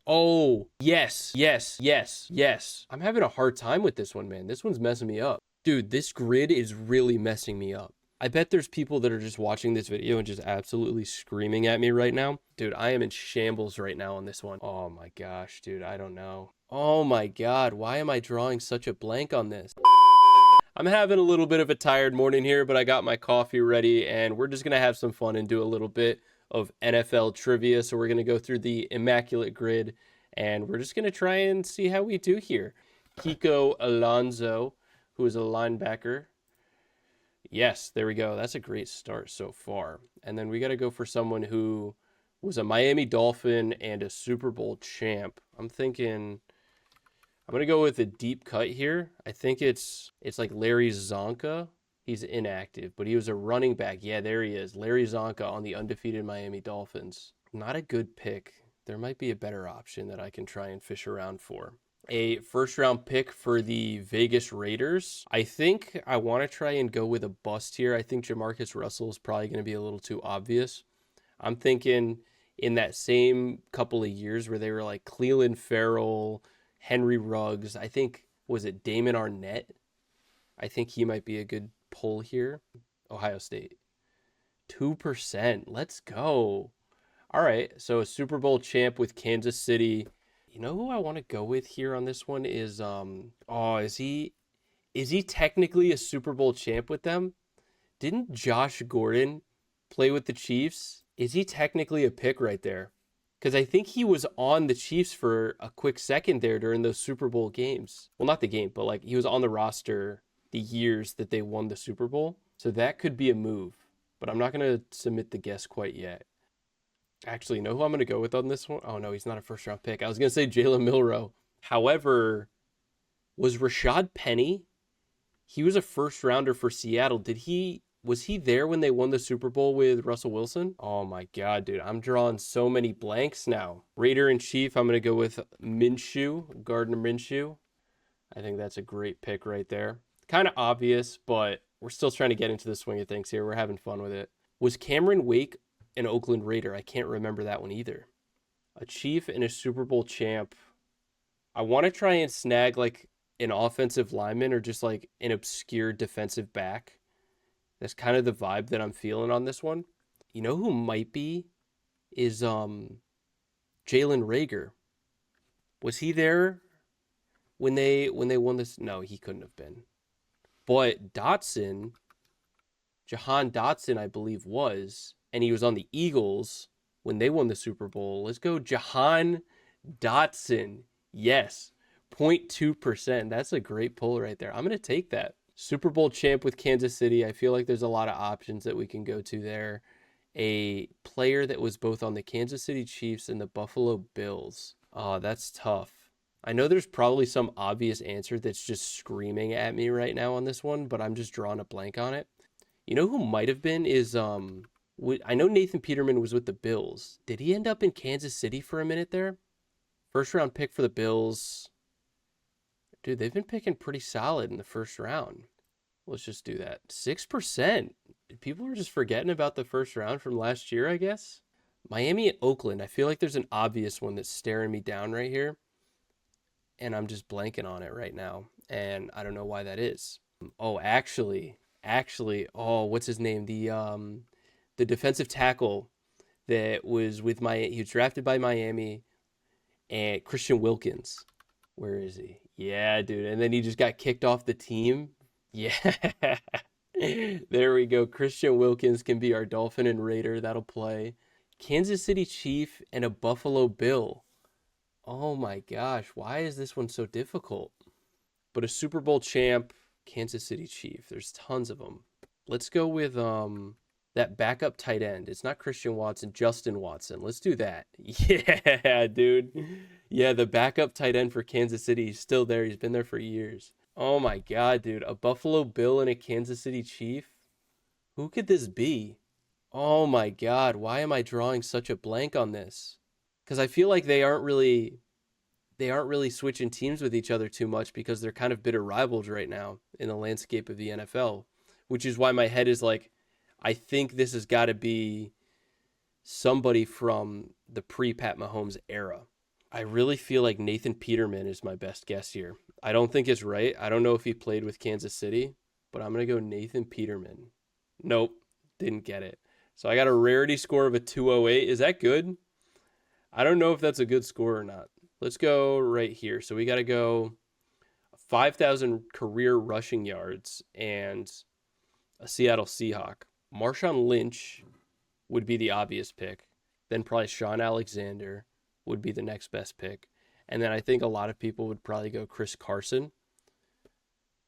Oh, yes, yes, yes, yes. I'm having a hard time with this one, man. This one's messing me up. Dude, this grid is really messing me up. I bet there's people that are just watching this video and just absolutely screaming at me right now. Dude, I am in shambles right now on this one. Oh my gosh, dude, I don't know. Oh my God, why am I drawing such a blank on this? I'm having a little bit of a tired morning here, but I got my coffee ready and we're just going to have some fun and do a little bit of NFL trivia. So we're going to go through the Immaculate grid and we're just going to try and see how we do here. Kiko Alonso, who is a linebacker. Yes, there we go. That's a great start so far. And then we got to go for someone who was a Miami Dolphin and a Super Bowl champ. I'm going to go with a deep cut here. I think it's like Larry Zonka. He's inactive, but he was a running back. Yeah, there he is. Larry Zonka on the undefeated Miami Dolphins. Not a good pick. There might be a better option that I can try and fish around for. A first round pick for the Vegas Raiders. I think I want to try and go with a bust here. I think Jamarcus Russell is probably going to be a little too obvious. I'm thinking in that same couple of years where they were like Cleveland Farrell, Henry Ruggs, I think, was it Damon Arnett? I think he might be a good pull here. Ohio State. 2%. Let's go. All right, so a Super Bowl champ with Kansas City. You know who I want to go with here on this one is is he technically a Super Bowl champ with them? Didn't Josh Gordon play with the Chiefs? Is he technically a pick right there? Because I think he was on the Chiefs for a quick second there during those Super Bowl games. Well, not the game, but like he was on the roster the years that they won the Super Bowl. So that could be a move, but I'm not going to submit the guess quite yet. Actually, you know who I'm going to go with on this one? Oh, no, he's not a first round pick. I was going to say Jalen Milroe. However, was Rashad Penny? He was a first rounder for Seattle. Was he there when they won the Super Bowl with Russell Wilson? Oh my God, dude. I'm drawing so many blanks now. Raider in Chief, I'm going to go with Minshew, Gardner Minshew. I think that's a great pick right there. Kind of obvious, but we're still trying to get into the swing of things here. We're having fun with it. Was Cameron Wake an Oakland Raider? I can't remember that one either. A Chief and a Super Bowl champ. I want to try and snag like an offensive lineman or just like an obscure defensive back. That's kind of the vibe that I'm feeling on this one. You know who might be is Jalen Reagor. Was he there when they won this? No, he couldn't have been. But Jahan Dotson, I believe was, and he was on the Eagles when they won the Super Bowl. Let's go Jahan Dotson. Yes, 0.2%. That's a great pull right there. I'm going to take that. Super Bowl champ with Kansas City. I feel like there's a lot of options that we can go to there. A player that was both on the Kansas City Chiefs and the Buffalo Bills. Oh, that's tough. I know there's probably some obvious answer that's just screaming at me right now on this one, but I'm just drawing a blank on it. You know who might have been is I know Nathan Peterman was with the Bills. Did he end up in Kansas City for a minute there? First round pick for the Bills. Dude, they've been picking pretty solid in the first round. Let's just do that. 6%. People are just forgetting about the first round from last year, I guess. Miami and Oakland. I feel like there's an obvious one that's staring me down right here. And I'm just blanking on it right now. And I don't know why that is. Oh, actually, what's his name? The defensive tackle that was with he was drafted by Miami, and Christian Wilkins. Where is he? Yeah, dude. And then he just got kicked off the team. Yeah. There we go. Christian Wilkins can be our Dolphin and Raider. That'll play. Kansas City Chief and a Buffalo Bill. Oh my gosh. Why is this one so difficult? But a Super Bowl champ, Kansas City Chief. There's tons of them. Let's go with that backup tight end. It's not Christian Watson, Justin Watson. Let's do that. Yeah, dude. Yeah, the backup tight end for Kansas City. He's still there. He's been there for years. Oh my God, dude. A Buffalo Bill and a Kansas City Chief? Who could this be? Oh my God. Why am I drawing such a blank on this? Because I feel like they aren't really switching teams with each other too much because they're kind of bitter rivals right now in the landscape of the NFL, which is why my head is like, I think this has got to be somebody from the pre-Pat Mahomes era. I really feel like Nathan Peterman is my best guess here. I don't think it's right. I don't know if he played with Kansas City, but I'm going to go Nathan Peterman. Nope, didn't get it. So I got a rarity score of a 208. Is that good? I don't know if that's a good score or not. Let's go right here. So we got to go 5,000 career rushing yards and a Seattle Seahawk. Marshawn Lynch would be the obvious pick. Then probably Sean Alexander would be the next best pick. And then I think a lot of people would probably go Chris Carson.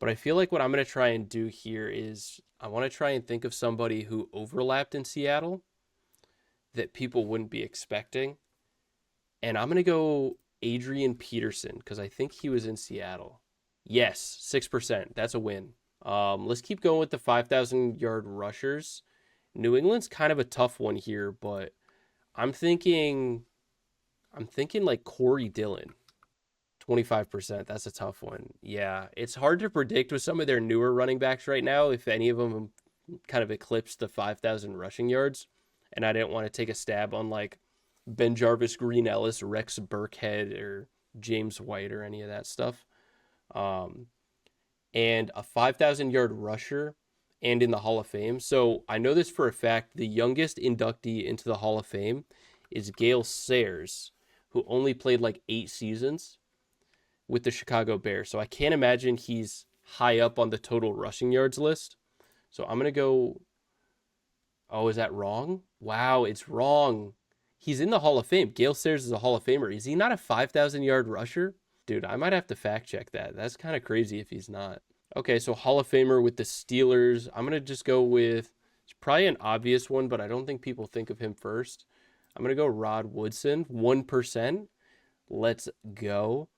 But I feel like what I'm going to try and do here is I want to try and think of somebody who overlapped in Seattle that people wouldn't be expecting. And I'm going to go Adrian Peterson because I think he was in Seattle. Yes, 6%. That's a win. Let's keep going with the 5,000 yard rushers. New England's kind of a tough one here, but I'm thinking like Corey Dillon. 25%. That's a tough one. Yeah, it's hard to predict with some of their newer running backs right now if any of them kind of eclipsed the 5,000 rushing yards. And I didn't want to take a stab on like Ben Jarvis, Green Ellis, Rex Burkhead, or James White, or any of that stuff. And a 5,000 yard rusher and in the Hall of Fame. So I know this for a fact. The youngest inductee into the Hall of Fame is Gale Sayers, who only played like 8 seasons with the Chicago Bears. So I can't imagine he's high up on the total rushing yards list. So I'm going to go. Oh, is that wrong? Wow, it's wrong. He's in the Hall of Fame. Gale Sayers is a Hall of Famer. Is he not a 5,000 yard rusher? Dude, I might have to fact check that. That's kind of crazy if he's not. Okay, so Hall of Famer with the Steelers. I'm going to just go with, it's probably an obvious one, but I don't think people think of him first. I'm going to go Rod Woodson, 1%. Let's go.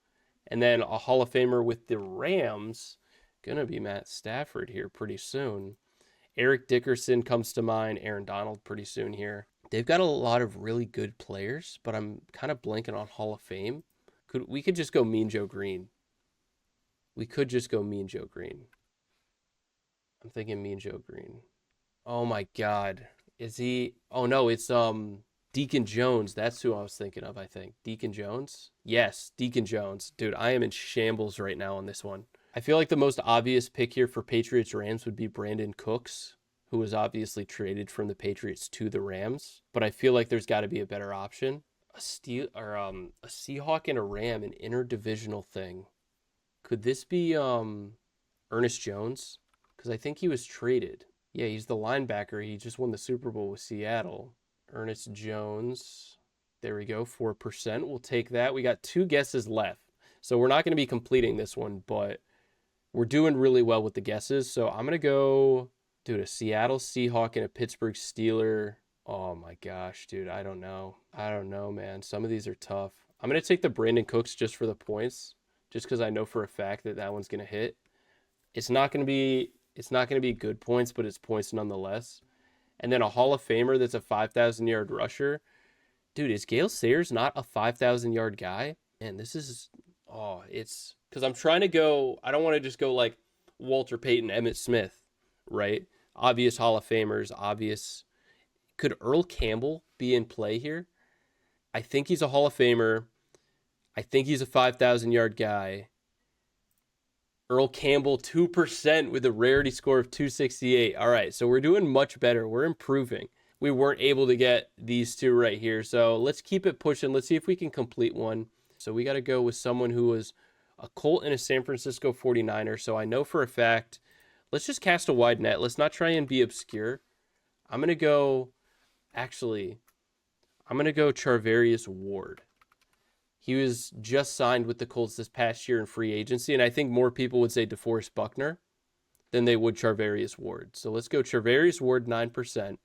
And then a Hall of Famer with the Rams. Going to be Matt Stafford here pretty soon. Eric Dickerson comes to mind. Aaron Donald pretty soon here. They've got a lot of really good players, but I'm kind of blanking on Hall of Fame. We could just go Mean Joe Green. We could just go Mean Joe Green. I'm thinking Mean Joe Green. Oh my God. Is he? Oh no, it's Deacon Jones. That's who I was thinking of, I think. Deacon Jones? Yes, Deacon Jones. Dude, I am in shambles right now on this one. I feel like the most obvious pick here for Patriots Rams would be Brandon Cooks, who was obviously traded from the Patriots to the Rams. But I feel like there's got to be a better option. A Seahawk and a Ram, an interdivisional thing. Could this be Ernest Jones? Because I think he was traded. Yeah, he's the linebacker. He just won the Super Bowl with Seattle. Ernest Jones. There we go, 4%. We'll take that. We got 2 guesses left. So we're not going to be completing this one, but we're doing really well with the guesses. So I'm going to go, dude, a Seattle Seahawk and a Pittsburgh Steeler. Oh my gosh, dude, I don't know. I don't know, man. Some of these are tough. I'm going to take the Brandon Cooks just for the points, just because I know for a fact that that one's going to hit. It's not going to be good points, but it's points nonetheless. And then a Hall of Famer that's a 5,000 yard rusher. Dude, is Gale Sayers not a 5,000 yard guy? And this is, it's because I'm trying to go, I don't want to just go like Walter Payton, Emmitt Smith, right? Obvious Hall of Famers, obvious. Could Earl Campbell be in play here? I think he's a Hall of Famer. I think he's a 5,000 yard guy. Earl Campbell, 2% with a rarity score of 268. All right, so we're doing much better. We're improving. We weren't able to get these 2 right here, so let's keep it pushing. Let's see if we can complete one. So we got to go with someone who was a Colt and a San Francisco 49er. So I know for a fact, let's just cast a wide net. Let's not try and be obscure. I'm going to go Charvarius Ward. He was just signed with the Colts this past year in free agency, and I think more people would say DeForest Buckner than they would Charvarius Ward. So let's go Charvarius Ward, 9%.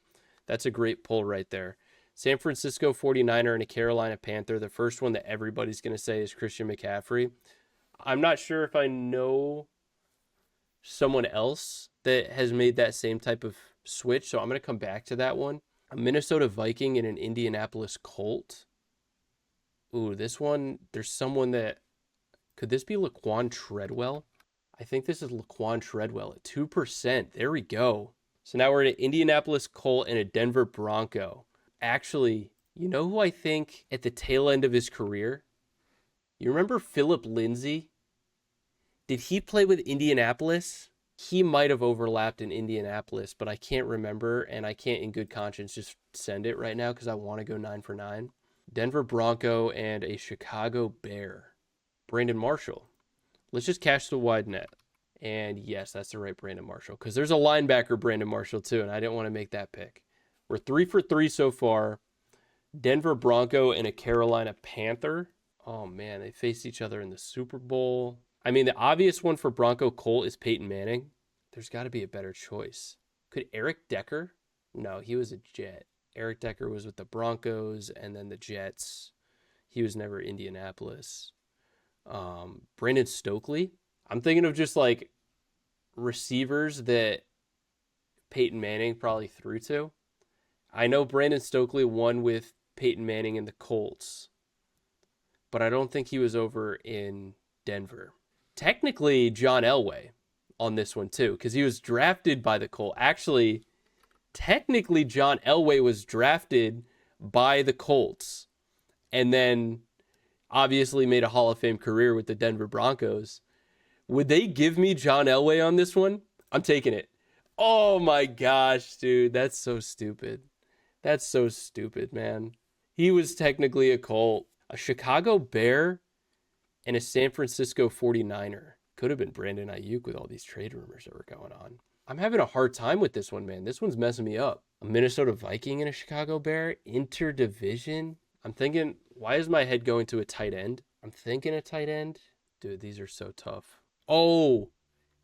That's a great pull right there. San Francisco 49er and a Carolina Panther. The first one that everybody's going to say is Christian McCaffrey. I'm not sure if I know someone else that has made that same type of switch, so I'm going to come back to that one. A Minnesota Viking and an Indianapolis Colt. Ooh, this one, there's someone that, could this be Laquan Treadwell? I think this is Laquan Treadwell at 2%. There we go. So now we're at an Indianapolis Colt and a Denver Bronco. Actually, you know who I think at the tail end of his career You remember Philip Lindsay? Did he play with Indianapolis? He might have overlapped in Indianapolis, but I can't remember, and I can't in good conscience just send it right now because I want to go 9 for 9. Denver Bronco and a Chicago Bear. Brandon Marshall. Let's just catch the wide net. And yes, that's the right Brandon Marshall, because there's a linebacker Brandon Marshall too, and I didn't want to make that pick. We're 3 for 3 so far. Denver Bronco and a Carolina Panther. Oh man, they faced each other in the Super Bowl. I mean, the obvious one for Bronco Colt is Peyton Manning. There's got to be a better choice. Could Eric Decker? No, he was a Jet. Eric Decker was with the Broncos and then the Jets. He was never Indianapolis. Brandon Stokely. I'm thinking of just like receivers that Peyton Manning probably threw to. I know Brandon Stokely won with Peyton Manning in the Colts, but I don't think he was over in Denver. Technically, John Elway on this one too, because he was drafted by the Colts. Actually, technically, John Elway was drafted by the Colts and then obviously made a Hall of Fame career with the Denver Broncos. Would they give me John Elway on this one? I'm taking it. Oh my gosh, dude. That's so stupid. That's so stupid, man. He was technically a Colt. A Chicago Bear and a San Francisco 49er. Could have been Brandon Ayuk with all these trade rumors that were going on. I'm having a hard time with this one, man. This one's messing me up. A Minnesota Viking and a Chicago Bear? Interdivision? I'm thinking, why is my head going to a tight end? I'm thinking a tight end. Dude, these are so tough. Oh,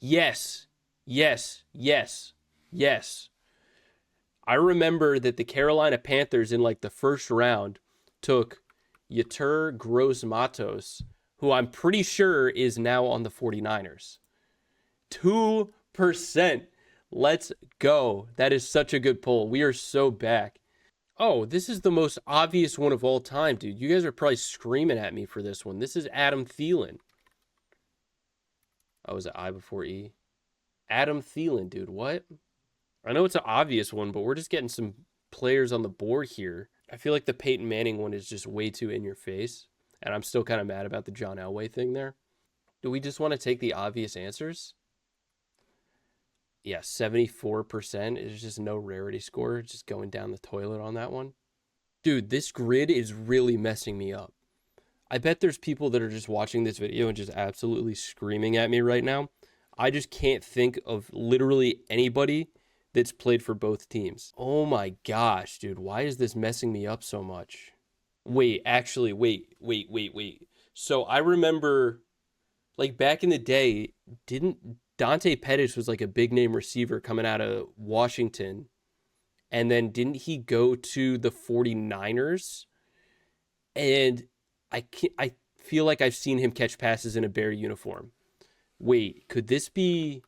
yes. Yes. Yes. Yes. I remember that the Carolina Panthers in like the first round took Yetur Gross-Matos, who I'm pretty sure is now on the 49ers. 2%. Let's go. That is such a good pull. We are so back. Oh, this is the most obvious one of all time, dude. You guys are probably screaming at me for this one. This is Adam Thielen. Oh, is it I before E? Adam Thielen, dude. What? I know it's an obvious one, but we're just getting some players on the board here. I feel like the Peyton Manning one is just way too in your face. And I'm still kind of mad about the John Elway thing there. Do we just want to take the obvious answers? Yeah, 74% is just no rarity score. Just going down the toilet on that one. Dude, this grid is really messing me up. I bet there's people that are just watching this video and just absolutely screaming at me right now. I just can't think of literally anybody that's played for both teams. Oh my gosh, dude. Why is this messing me up so much? Wait. So I remember, like, back in the day, didn't Dante Pettis was like a big name receiver coming out of Washington, and then didn't he go to the 49ers? And I feel like I've seen him catch passes in a Bear uniform. Wait, could this be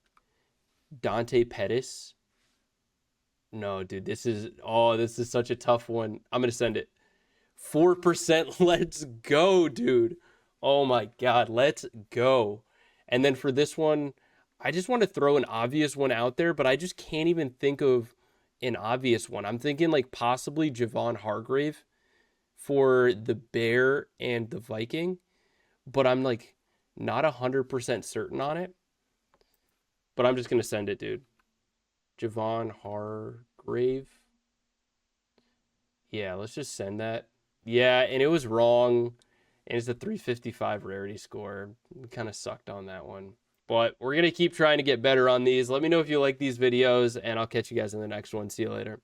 Dante Pettis? No, dude, this is such a tough one. I'm going to send it. 4%, let's go, dude. Oh my God, let's go. And then for this one, I just want to throw an obvious one out there, but I just can't even think of an obvious one. I'm thinking like possibly Javon Hargrave for the Bear and the Viking, but I'm like not 100% certain on it. But I'm just going to send it, dude. Javon Hargrave. Yeah, let's just send that. Yeah, and it was wrong. And it's a 355 rarity score. Kind of sucked on that one. But we're going to keep trying to get better on these. Let me know if you like these videos, and I'll catch you guys in the next one. See you later.